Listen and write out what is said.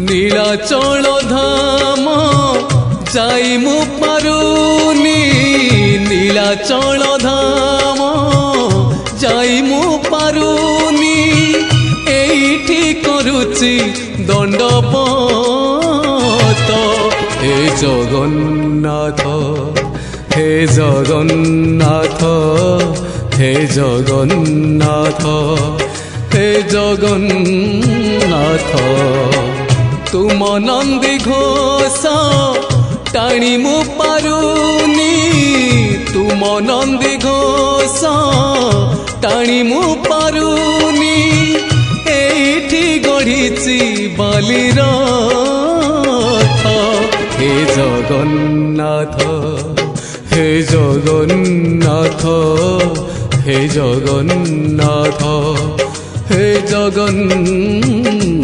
নীলাচল ধাম যাই মু পারুনি নীলাচল ধাম যাই মু পারুনি এইটি করুচি দণ্ডপত হে জগন্নাথ হে জগন্নাথ হে জগন্নাথ হে জগন্নাথ তুম নন্দী ঘোষ টাণি মু পারুনি তুম নন্দী ঘোষ টাণি মু পারুনি এইটি গড়িছি বালির হে জগন্নাথ হে জগন্নাথ হে জগন্নাথ হে জগন্নাথ।